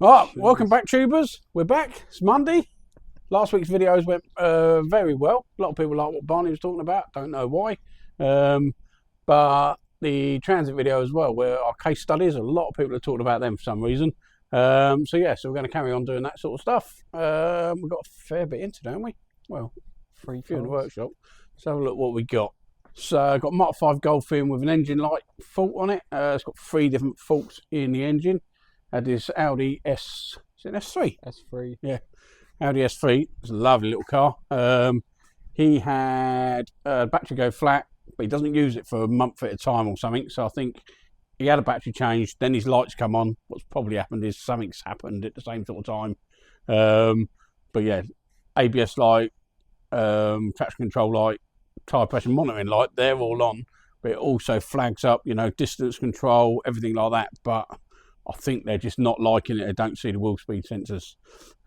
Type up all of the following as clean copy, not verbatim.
Right, welcome back, tubers. We're back. It's Monday. Last week's videos went very well. A lot of people like what Barney was talking about. Don't know why. But the transit video as well, where our case studies, a lot of people are talking about them for some reason. So we're going to carry on doing that sort of stuff. We've got a fair bit into, don't we? Well, few in the workshop. Let's have a look what we got. So I've got Mark 5 Golfin with an engine light fault on it. It's got 3 different faults in the engine. Had this Audi S3? S3. Yeah, Audi S3. It's a lovely little car. He had battery go flat, but he doesn't use it for a month at a time or something. So I think he had a battery change, then his lights come on. What's probably happened is something's happened at the same sort of time. But yeah, ABS light, traction control light, tyre pressure monitoring light, they're all on. But it also flags up, you know, distance control, everything like that. But I think they're just not liking it. They don't see the wheel speed sensors.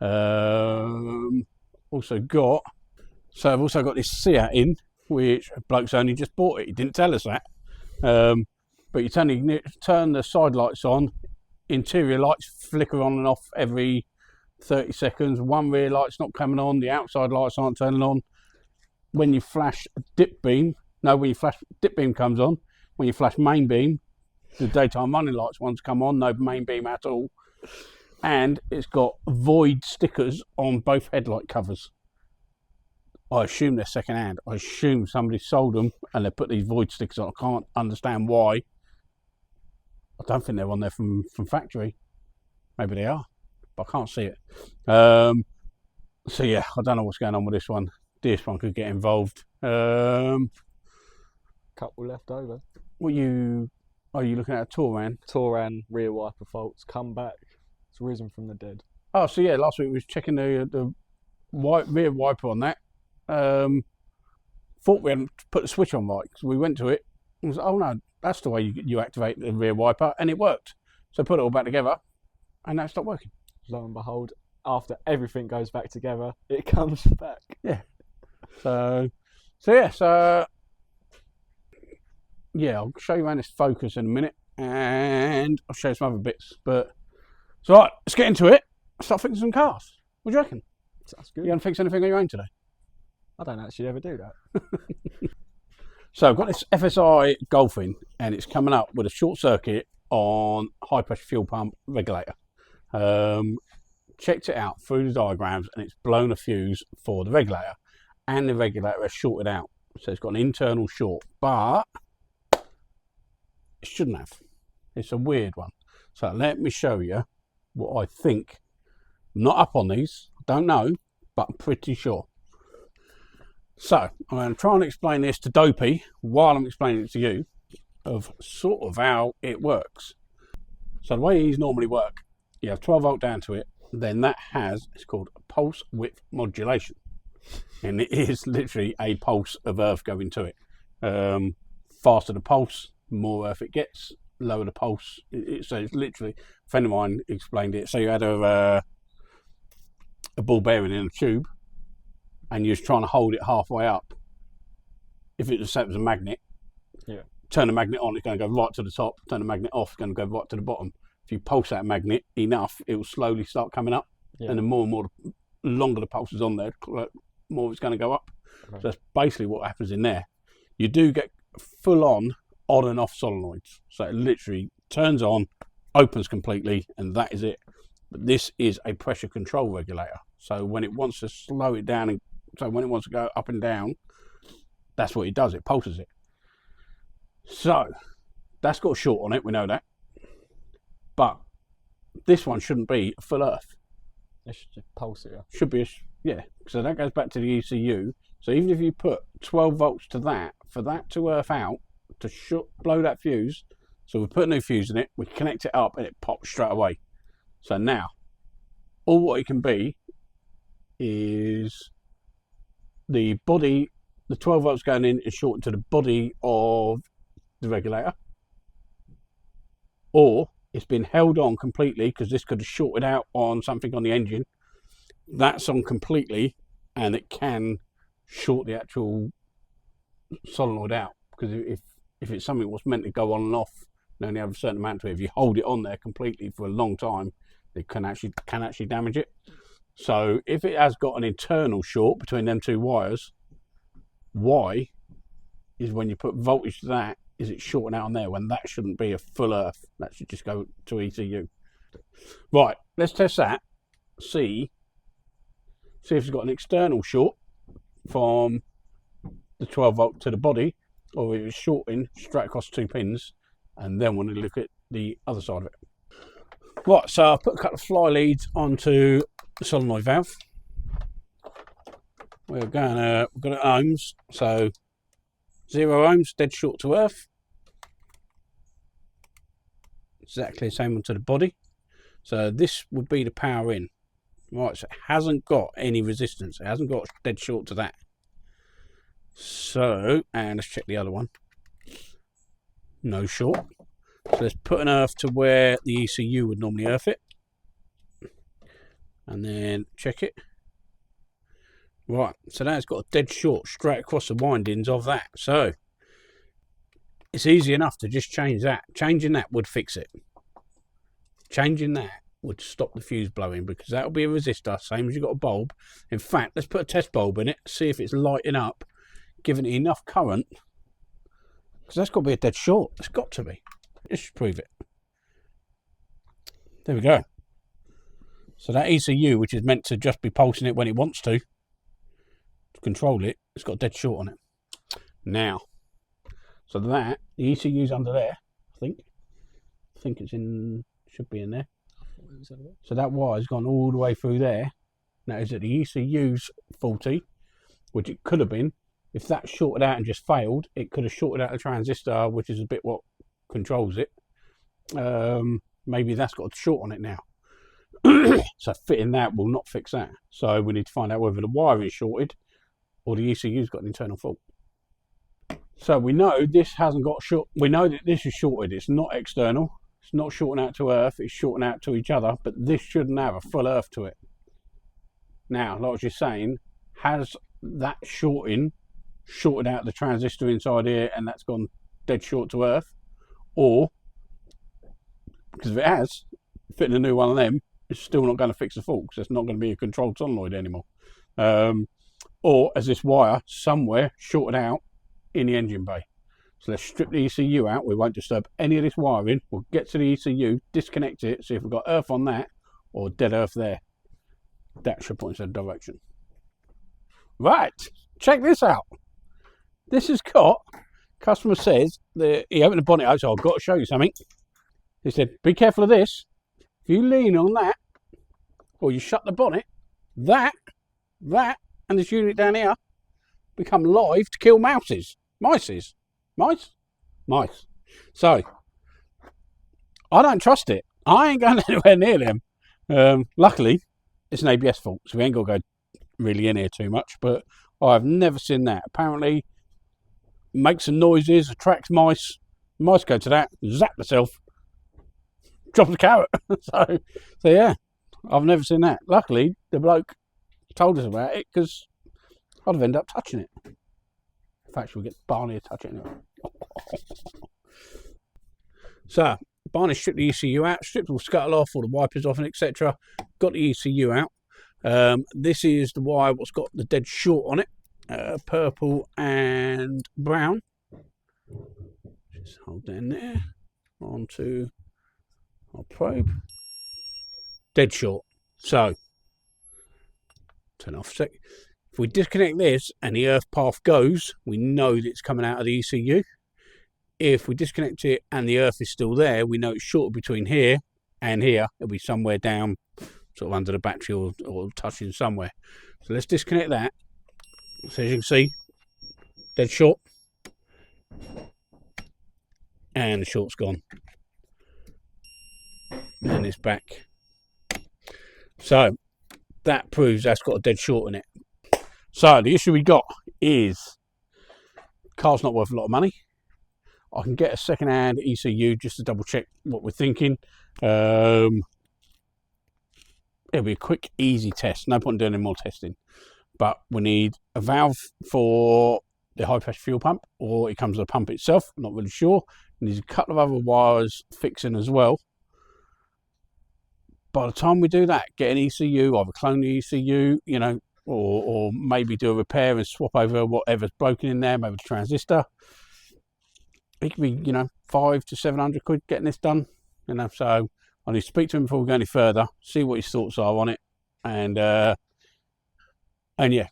I've also got this Fiat in, which a bloke's only just bought it. He didn't tell us that. But you turn the side lights on, interior lights flicker on and off every 30 seconds. One rear light's not coming on, the outside lights aren't turning on. When you flash dip beam comes on. When you flash main beam, the daytime running lights ones come on, no main beam at all. And it's got void stickers on both headlight covers. I assume they're second hand. I assume somebody sold them and they put these void stickers on. I can't understand why. I don't think they're on there from factory. Maybe they are, but I can't see it. So yeah, I don't know what's going on with this one. This one could get involved. Couple left over. Are you looking at a Touran? Touran rear wiper faults, come back. It's risen from the dead. Oh, so yeah, last week we was checking the rear wiper on that. Thought we hadn't put the switch on right, so we went to it and was, oh no, that's the way you activate the rear wiper, and it worked. So put it all back together and that stopped working. Lo and behold, after everything goes back together, it comes back. Yeah. So yeah, I'll show you around this Focus in a minute and I'll show you some other bits. But so right, let's get into it. Start fixing some cars. What do you reckon? Sounds good. You gonna fix anything on your own today? I don't actually ever do that. So I've got this FSI Golfin and it's coming up with a short circuit on high pressure fuel pump regulator. Checked it out through the diagrams and it's blown a fuse for the regulator, and the regulator is shorted out. So it's got an internal short, but it shouldn't have. It's a weird one. So let me show you what I think. I'm not up on these, don't know, but I'm pretty sure. So I'm going to try and explain this to Dopey while I'm explaining it to you, of sort of how it works. So the way these normally work, you have 12 volt down to it, then that it's called pulse width modulation. And it is literally a pulse of earth going to it. Faster the pulse, more earth it gets, lower the pulse. So it's literally, a friend of mine explained it. So you had a ball bearing in a tube and you're trying to hold it halfway up. If it was a magnet, yeah, turn the magnet on, it's going to go right to the top. Turn the magnet off, it's going to go right to the bottom. If you pulse that magnet enough, it will slowly start coming up. Yeah. And the more and more, the longer the pulse is on there, more it's going to go up. Okay. So that's basically what happens in there. You do get full on and off solenoids. So it literally turns on, opens completely, and that is it. But this is a pressure control regulator. So when it wants to slow it down, and so when it wants to go up and down, that's what it does. It pulses it. So that's got a short on it. We know that. But this one shouldn't be full earth. It should just pulse it. Should be, yeah. So that goes back to the ECU. So even if you put 12 volts to that, for that to earth out, to blow that fuse, so we put a new fuse in it, we connect it up and it pops straight away. So now, all what it can be is the body, the 12 volts going in is shortened to the body of the regulator, or it's been held on completely because this could have shorted out on something on the engine. That's on completely and it can short the actual solenoid out, because if it's something what's meant to go on and off and only have a certain amount to it, if you hold it on there completely for a long time, It can actually damage it. So if it has got an internal short between them two wires, why is when you put voltage to that, is it shorting out on there when that shouldn't be a full earth? That should just go to ECU. Right, let's test that. See if it's got an external short from the 12 volt to the body, or if it's shorting straight across 2 pins, and then we'll look at the other side of it. Right, so I've put a couple of fly leads onto the solenoid valve. We're going we've got it at ohms, so 0 ohms, dead short to earth. Exactly the same onto the body. So this would be the power in. Right, so it hasn't got any resistance. It hasn't got dead short to that. So, and let's check the other one. No short. So let's put an earth to where the ECU would normally earth it. And then check it. Right, so now it's got a dead short straight across the windings of that. So it's easy enough to just change that. Changing that would fix it. Changing that would stop the fuse blowing, because that'll be a resistor, same as you've got a bulb. In fact, let's put a test bulb in it, see if it's lighting up, giving it enough current, because that's got to be a dead short. It's got to be. Let's just prove it. There we go. So that ECU, which is meant to just be pulsing it when it wants to control it, it's got a dead short on it. Now, so that, the ECU's under there, I think it's in, should be in there. So that wire's gone all the way through there. Now, is it the ECU's faulty, which it could have been. If that shorted out and just failed, it could have shorted out the transistor, which is a bit what controls it. Maybe that's got a short on it now. So fitting that will not fix that. So we need to find out whether the wire is shorted or the ECU's got an internal fault. So we know this hasn't got short. We know that this is shorted. It's not external. It's not shorting out to earth. It's shorting out to each other. But this shouldn't have a full earth to it. Now, like I was just saying, has that shorting shorted out the transistor inside here and that's gone dead short to earth? Or, because if it has, fitting a new one of them, it's still not going to fix the fault, because it's not going to be a controlled solenoid anymore. Or has this wire somewhere shorted out in the engine bay? So let's strip the ECU out. We won't disturb any of this wiring. We'll get to the ECU, disconnect it, see if we've got earth on that or dead earth there. That should point in that direction. Right, check this out. This has got, customer says, he opened the bonnet out, so I've got to show you something. He said, be careful of this. If you lean on that, or you shut the bonnet, that, and this unit down here become live to kill mice. So, I don't trust it. I ain't going anywhere near them. Luckily, it's an ABS fault, so we ain't got to go really in here too much, but I've never seen that. Apparently, makes some noises, attracts mice. Mice go to that, zap themselves, drop the carrot. so yeah, I've never seen that. Luckily, the bloke told us about it, because I'd have ended up touching it. In fact, we'll get Barney to touch it anyway. So, Barney stripped the ECU out, stripped all the scuttle off, all the wipers off, and etc. Got the ECU out. This is the wire what's got the dead short on it, purple and brown. Just hold down there, onto our probe. Dead short. So, turn off a sec. If we disconnect this and the earth path goes, we know that it's coming out of the ECU. If we disconnect it and the earth is still there, we know it's shorted between here and here. It'll be somewhere down, sort of under the battery, or touching somewhere. So let's disconnect that. So as you can see, dead short. And the short's gone. And it's back. So that proves that's got a dead short in it. So the issue we got is, car's not worth a lot of money. I can get a second-hand ECU just to double check what we're thinking. It'll be a quick, easy test. No point in doing any more testing. But we need a valve for the high-pressure fuel pump, or it comes with the pump itself. I'm not really sure. There's a couple of other wires fixing as well. by the time we do that, get an ECU, either clone the ECU, you know, or maybe do a repair and swap over whatever's broken in there, maybe the transistor. It could be, you know, 500 to 700 quid getting this done, you know. So I need to speak to him before we go any further, see what his thoughts are on it, and yeah,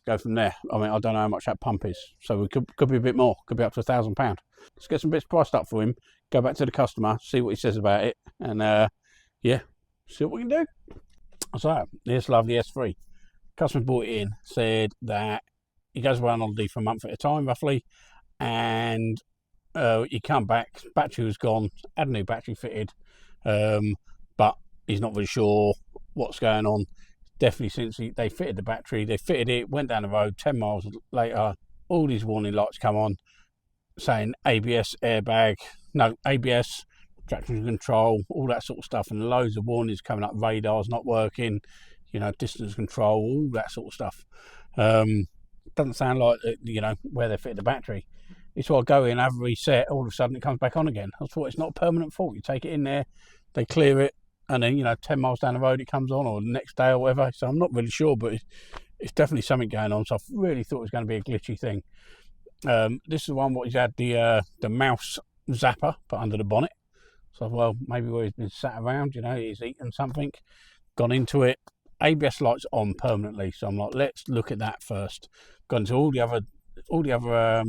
go from there. I mean, I don't know how much that pump is, so we could be a bit more, could be up to £1,000. Let's get some bits priced up for him, go back to the customer, see what he says about it, and yeah, see what we can do. So here's lovely S3. Customer bought it in, said that he goes away on holiday for a month at a time roughly, and he come back, battery was gone, had a new battery fitted, but he's not really sure what's going on. Definitely since they fitted the battery, they fitted it, went down the road, 10 miles later, all these warning lights come on saying ABS airbag, no, ABS, traction control, all that sort of stuff, and loads of warnings coming up, radars not working, you know, distance control, all that sort of stuff. Doesn't sound like, you know, where they fitted the battery. It's why I go in, have a reset, all of a sudden it comes back on again. I thought it's not a permanent fault. You take it in there, they clear it, and then, you know, 10 miles down the road it comes on, or the next day or whatever. So I'm not really sure, but it's definitely something going on. So I really thought it was going to be a glitchy thing. This is the one what he's had the mouse zapper put under the bonnet. So, well, maybe where he's been sat around, you know, he's eaten something, gone into it. ABS lights on permanently. So I'm like, let's look at that first. Gone to all the other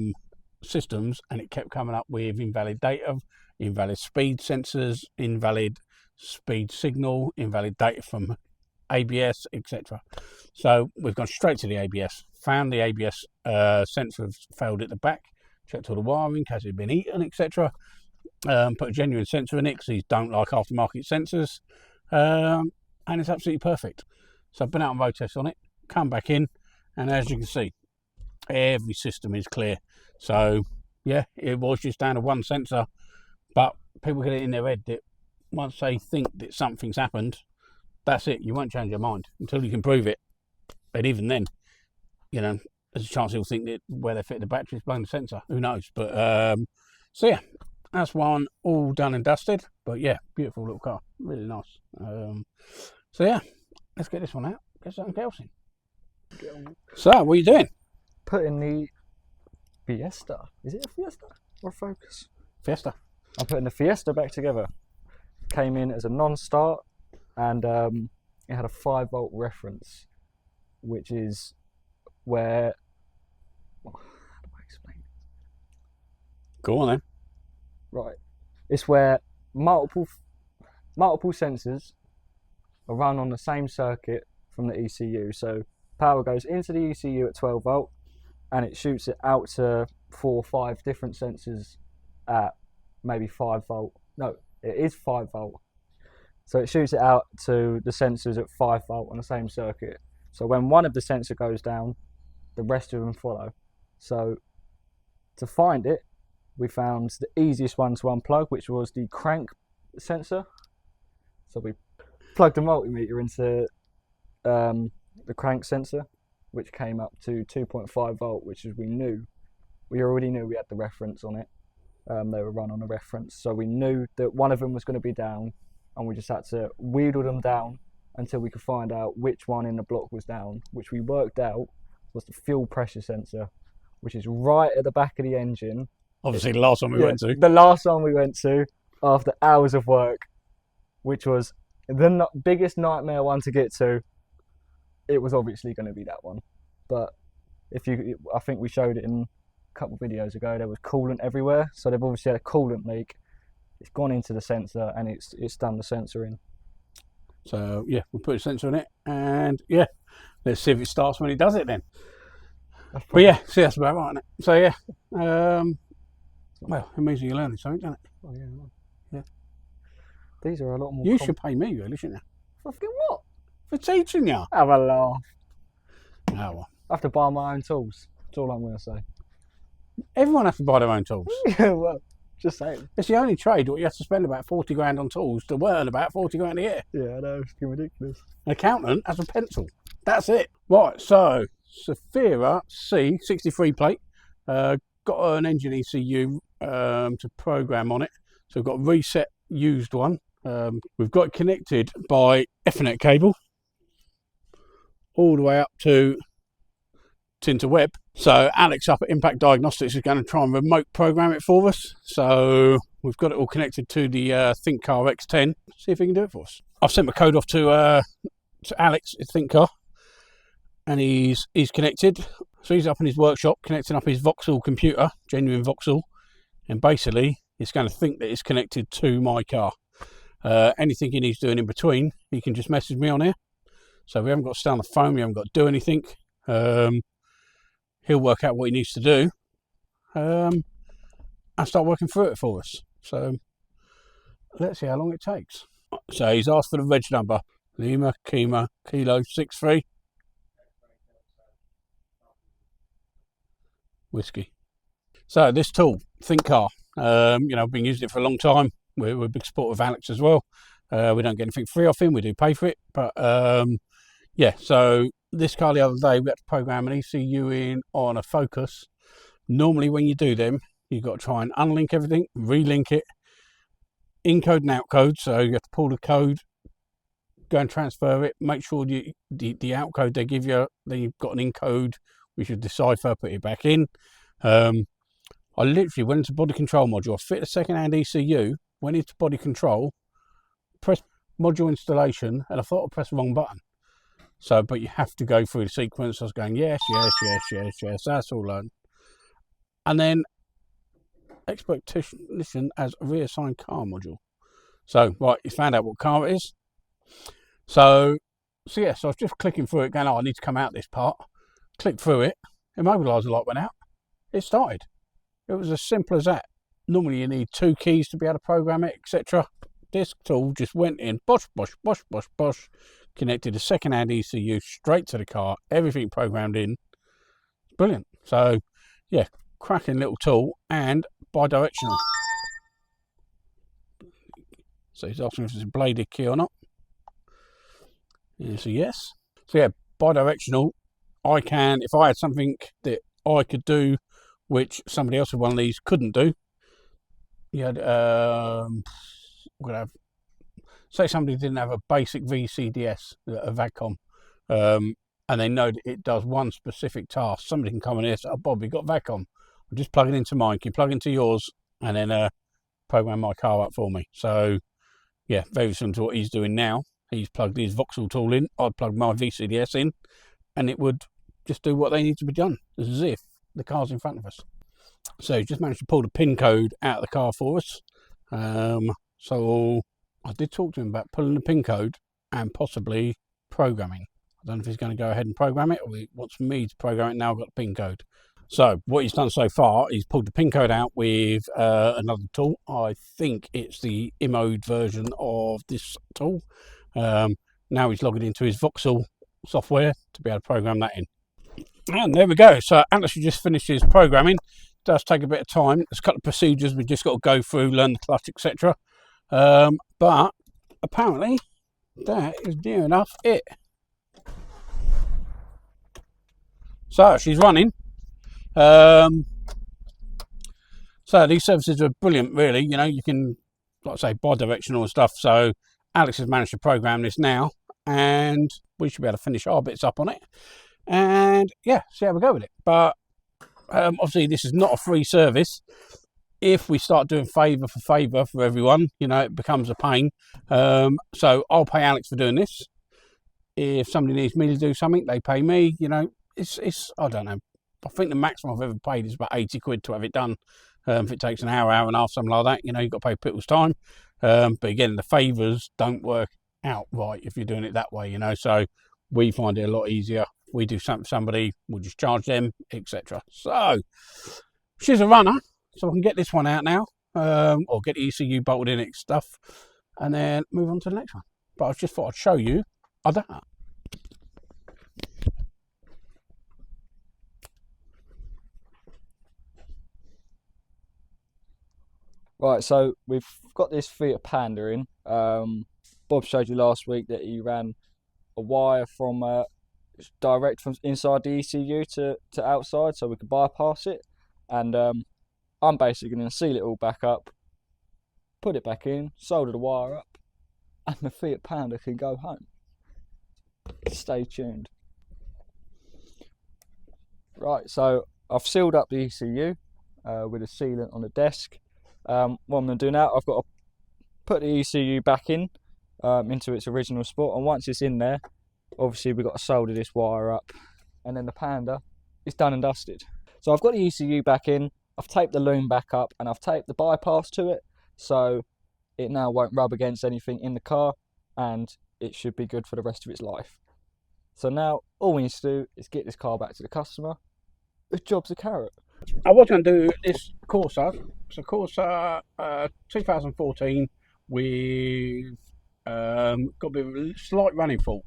systems, and it kept coming up with invalid data, invalid speed sensors, invalid speed signal, invalid data from ABS, etc. So we've gone straight to the ABS, found the ABS sensor has failed at the back, checked all the wiring in case it had been eaten, etc. Put a genuine sensor in it because these don't like aftermarket sensors, and it's absolutely perfect. So I've been out on road tests on it, come back in, and as you can see, every system is clear. So yeah, it was just down to one sensor, but people get it in their head that once they think that something's happened, that's it. You won't change your mind until you can prove it. But even then, you know, there's a chance he'll think that where they fit the battery is blown the sensor. Who knows? But so yeah, that's one all done and dusted. But yeah, beautiful little car, really nice. So yeah, let's get this one out. Get something else in. So what are you doing? Putting the Fiesta. Is it a Fiesta or a Focus? Fiesta. I'm putting the Fiesta back together. Came in as a non-start, and it had a 5-volt reference, which is where. How do I explain it? Go on then. Right, it's where multiple sensors are run on the same circuit from the ECU. So power goes into the ECU at 12 volt, and it shoots it out to 4 or 5 different sensors at maybe 5 volt. No, it is 5 volt. So it shoots it out to the sensors at 5 volt on the same circuit. So when one of the sensor goes down, the rest of them follow. So to find it, we found the easiest one to unplug, which was the crank sensor. So we plugged the multimeter into the crank sensor, which came up to 2.5 volt, which is we already knew we had the reference on it. They were run on a reference, so we knew that one of them was going to be down, and we just had to wheedle them down until we could find out which one in the block was down, which we worked out was the fuel pressure sensor, which is right at the back of the engine. Obviously the last one we went to. The last one we went to after hours of work, which was the biggest nightmare one to get to. It was obviously going to be that one, but I think we showed it in a couple of videos ago. There was coolant everywhere, so they've obviously had a coolant leak. It's gone into the sensor, and it's done the sensor in. So yeah, we'll put a sensor in it, and yeah, let's see if it starts when it does it then. But yeah, see, that's about right, isn't it? So yeah, well, it means you're learning something, doesn't it? Oh yeah, yeah. These are a lot more. You should pay me, really, shouldn't you? For fucking what? For teaching you. Have a laugh. Oh well. I have to buy my own tools. That's all I'm going to say. Everyone has to buy their own tools. Yeah, well, just saying. It's the only trade where you have to spend about 40 grand on tools to earn about 40 grand a year. Yeah, I know, it's ridiculous. An accountant has a pencil. That's it. Right, so Safira C63 plate. Got an engine ECU to program on it. So we've got a reset used one. We've got it connected by Ethernet cable all the way up to interweb. So Alex up at Impact Diagnostics is going to try and remote program it for us. So we've got it all connected to the ThinkCar X10. See if he can do it for us. I've sent my code off to Alex at ThinkCar, and he's connected. So he's up in his workshop connecting up his Vauxhall computer, genuine Vauxhall, and basically it's going to think that it's connected to my car. Anything he needs doing in between, he can just message me on here. So we haven't got to stay on the phone, we haven't got to do anything. He'll work out what he needs to do and start working through it for us. So let's see how long it takes. So he's asked for the reg number: Lima Kima Kilo 63 Whiskey. So this tool, ThinkCar, I've been using it for a long time. We're a big supporter of Alex as well. We don't get anything free off him, we do pay for it. But yeah, so this car the other day, we had to program an ECU in on a Focus. Normally when you do them, you've got to try and unlink everything, relink it, encode and outcode. So you have to pull the code, go and transfer it, make sure the outcode they give you, then you've got an encode, we should decipher, put it back in. I literally went into body control module, I fit a second-hand ECU, went into body control, pressed module installation, and I thought I pressed the wrong button. So, but you have to go through the sequence. I was going, yes, that's all learned. And then expectation as a reassigned car module. So, right, you found out what car it is. So yeah, so I was just clicking through it, going, oh, I need to come out this part. Click through it, immobiliser light went out, it started. It was as simple as that. Normally you need 2 keys to be able to program it, etc. This tool just went in, bosh, connected a second-hand ECU straight to the car, everything programmed in. Brilliant. So yeah, cracking little tool, and bi-directional. So he's asking if it's a bladed key or not. It's a yes. So yeah, bi-directional. I can, if I had something that I could do which somebody else with one of these couldn't do, you had say somebody didn't have a basic VCDS, a VAGCOM, and they know that it does one specific task. Somebody can come in here and say, oh Bob, you got VAGCOM, I'm just plugging into mine, can you plug into yours, and then program my car up for me. So yeah, very similar to what he's doing now. He's plugged his Vauxhall tool in, I'd plug my VCDS in, and it would just do what they need to be done, as if the car's in front of us. So he's just managed to pull the pin code out of the car for us. So I did talk to him about pulling the pin code and possibly programming. I don't know if he's going to go ahead and program it, or he wants me to program it now I've got the pin code. So what he's done so far, he's pulled the pin code out with another tool. I think it's the IMOD version of this tool. Now he's logging into his Vauxhall software to be able to program that in. And there we go. So Alex just finished his programming. It does take a bit of time. There's a couple of procedures we've just got to go through, learn the clutch, etc. But apparently that is near enough it. So she's running. So these services are brilliant, really. You know, you can, like I say, bi-directional and stuff. So Alex has managed to program this now, and we should be able to finish our bits up on it. And yeah, see how we go with it. But obviously this is not a free service. If we start doing favour for everyone, you know, it becomes a pain. So I'll pay Alex for doing this. If somebody needs me to do something, they pay me. You know, it's I don't know. I think the maximum I've ever paid is about 80 quid to have it done. If it takes an hour and a half, something like that, you know, you've got to pay people's time. But again, the favours don't work out right if you're doing it that way, you know. So we find it a lot easier. We do something for somebody, we'll just charge them, etc. So she's a runner, so I can get this one out now, or get the ECU bolted in it stuff, and then move on to the next one. But I just thought I'd show you that. Right, so we've got this Fiat Panda in. Bob showed you last week that he ran a wire from direct from inside the ECU to outside, so we could bypass it. And I'm basically going to seal it all back up, put it back in, solder the wire up, and the Fiat Panda can go home. Stay tuned. Right, so I've sealed up the ECU with a sealant on the desk. What I'm going to do now, I've got to put the ECU back in into its original spot, and once it's in there, obviously we've got to solder this wire up, and then the Panda is done and dusted. So I've got the ECU back in, I've taped the loom back up, and I've taped the bypass to it, so it now won't rub against anything in the car, and it should be good for the rest of its life. So now all we need to do is get this car back to the customer. The job's a carrot. I was going to do this Corsa. It's a Corsa 2014 with got a bit of a slight running fault.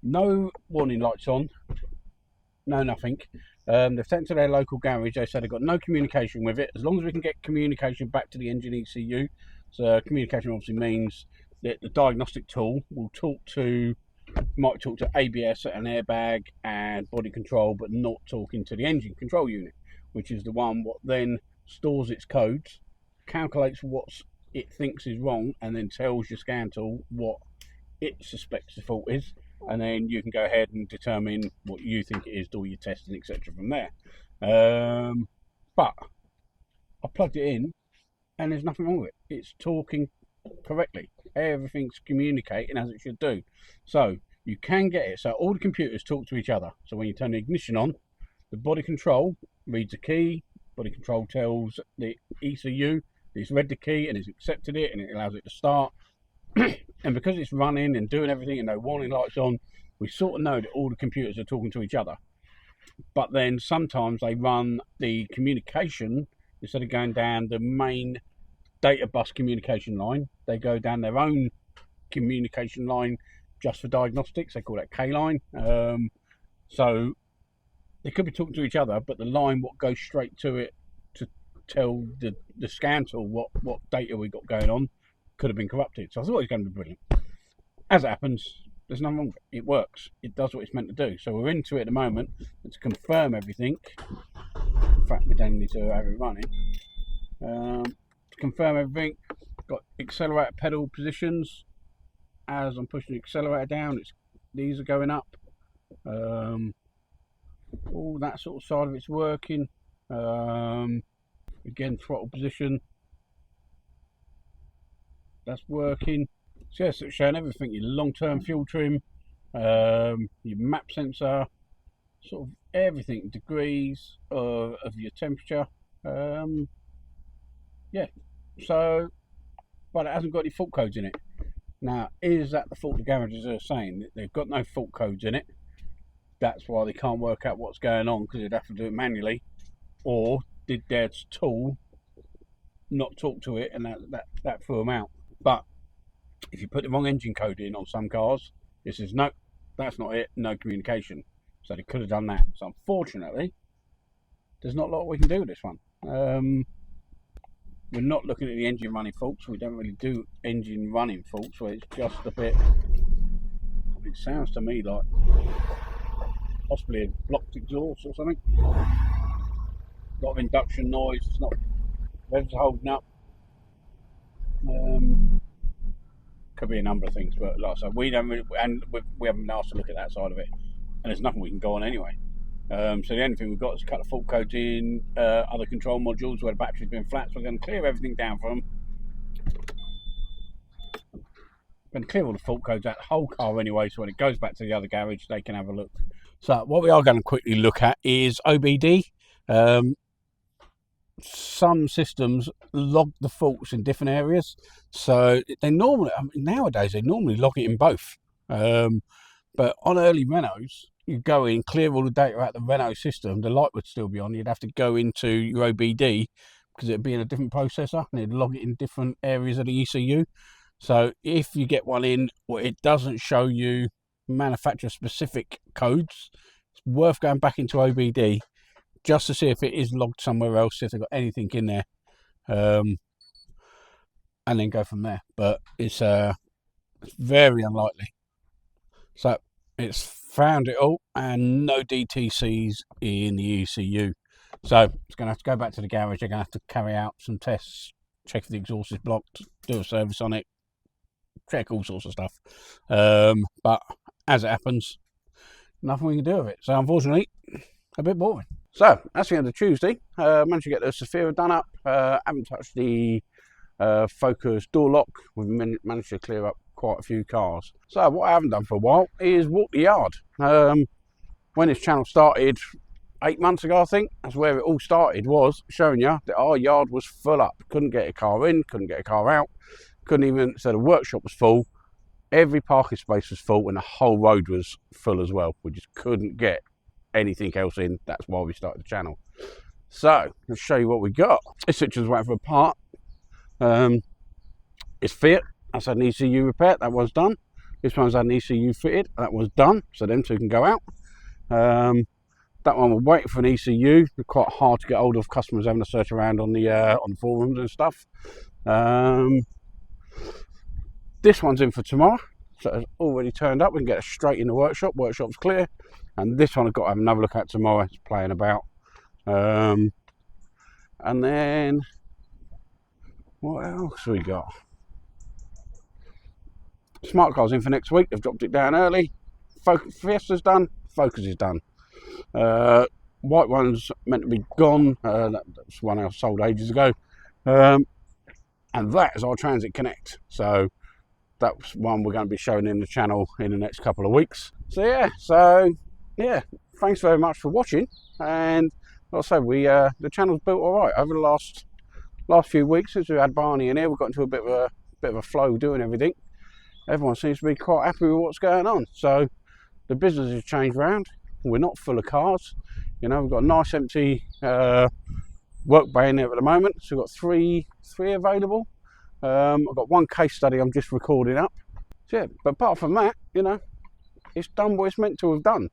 No warning lights on, no nothing. They've sent to their local garage. They said they've got no communication with it. As long as we can get communication back to the engine ECU. So communication obviously means that the diagnostic tool will might talk to ABS and airbag and body control, but not talking to the engine control unit, which is the one what then stores its codes, calculates what it thinks is wrong, and then tells your scan tool what it suspects the fault is, and then you can go ahead and determine what you think it is, do all your testing, etc. from there. But I plugged it in and there's nothing wrong with it. It's talking correctly. Everything's communicating as it should do. So you can get it. So all the computers talk to each other. So when you turn the ignition on, the body control reads a key. Body control tells the ECU it's read the key and it's accepted it, and it allows it to start. And because it's running and doing everything and no warning lights on, we sort of know that all the computers are talking to each other. But then sometimes they run the communication, instead of going down the main data bus communication line, they go down their own communication line just for diagnostics. They call that K line. So they could be talking to each other, but the line what goes straight to it to tell the scan tool what data we got going on could have been corrupted. So I thought it was going to be brilliant. As it happens, there's nothing wrong with it. It works. It does what it's meant to do. So we're into it at the moment, and to confirm everything. In fact, we don't need to have it running. To confirm everything, got accelerator pedal positions. As I'm pushing the accelerator down, these are going up. All that sort of side of it's working. Again, throttle position. That's working. So yes, it's showing everything: your long-term fuel trim, your map sensor, sort of everything, degrees of your temperature. Yeah. So, but it hasn't got any fault codes in it. Now, is that the fault the garages are saying? That they've got no fault codes in it. That's why they can't work out what's going on, because they'd have to do it manually. Or did their tool not talk to it and that threw them out? But if you put the wrong engine code in on some cars, it says, no, that's not it, no communication. So they could have done that. So unfortunately, there's not a lot we can do with this one. We're not looking at the engine running faults. We don't really do engine running faults, where it's just a bit, it sounds to me like possibly a blocked exhaust or something. A lot of induction noise, it's not, revs are holding up. Could be a number of things, but like I said, we don't really, and we haven't been asked to look at that side of it, and there's nothing we can go on anyway. So the only thing we've got is a couple of fault codes in other control modules where the battery's been flat, so we're going to clear everything down from them. Going to clear all the fault codes out the whole car anyway, so when it goes back to the other garage, they can have a look. So what we are going to quickly look at is OBD. Some systems log the faults in different areas, so they normally, nowadays they normally log it in both. But on early Renaults, you go in, clear all the data out the Renault system, the light would still be on. You'd have to go into your OBD because it'd be in a different processor and it'd log it in different areas of the ECU. So if you get one in where it doesn't show you manufacturer specific codes, it's worth going back into OBD just to see if it is logged somewhere else, if they've got anything in there, and then go from there. But it's very unlikely. So it's found it all and no DTCs in the ECU. So it's going to have to go back to the garage. They're going to have to carry out some tests, check if the exhaust is blocked, do a service on it, check all sorts of stuff. But as it happens, nothing we can do with it. So unfortunately, a bit boring. So that's the end of Tuesday. Managed to get the Sophia done up. Haven't touched the Focus door lock. We've managed to clear up quite a few cars. So what I haven't done for a while is walk the yard. When this channel started 8 months ago, I think, that's where it all started, was showing you that our yard was full up. Couldn't get a car in, couldn't get a car out, couldn't even, so the workshop was full, every parking space was full, and the whole road was full as well. We just couldn't get anything else in. That's why we started the channel. So let's show you what we got. This switch waiting for a part. It's Fiat. That's had an ECU repair. That was done. This one's had an ECU fitted. That was done. So them two can go out. That one we're waiting for an ECU. They're quite hard to get hold of. Customers having to search around on the forums and stuff. This one's in for tomorrow, so it's already turned up. We can get it straight in the workshop. Workshop's clear. And this one I've got to have another look at tomorrow. It's playing about. And then what else we got? Smart car's in for next week. They've dropped it down early. Fiesta's done. Focus is done. White one's meant to be gone. That's one I sold ages ago. And that is our Transit Connect. So that's one we're going to be showing in the channel in the next couple of weeks. So yeah, thanks very much for watching. And like I said, the channel's built all right over the last few weeks since we had Barney in here. We've got into a bit of a flow doing everything. Everyone seems to be quite happy with what's going on. So the business has changed around. We're not full of cars. You know, we've got a nice empty work bay in there at the moment. So we've got three available. I've got one case study I'm just recording up. So yeah, but apart from that, you know, it's done what it's meant to have done.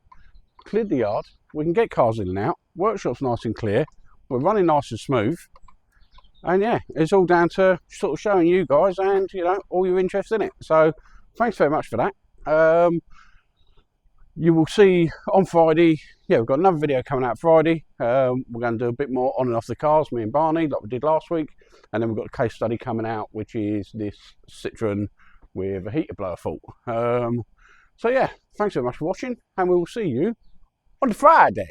Cleared the yard. We can get cars in and out. Workshop's nice and clear. We're running nice and smooth. And yeah, it's all down to sort of showing you guys and, you know, all your interest in it. So thanks very much for that. You will see on Friday, yeah, we've got another video coming out Friday. We're going to do a bit more on and off the cars, me and Barney, like we did last week. And then we've got a case study coming out, which is this Citroen with a heater blower fault. So yeah, thanks very much for watching, and we will see you on Friday.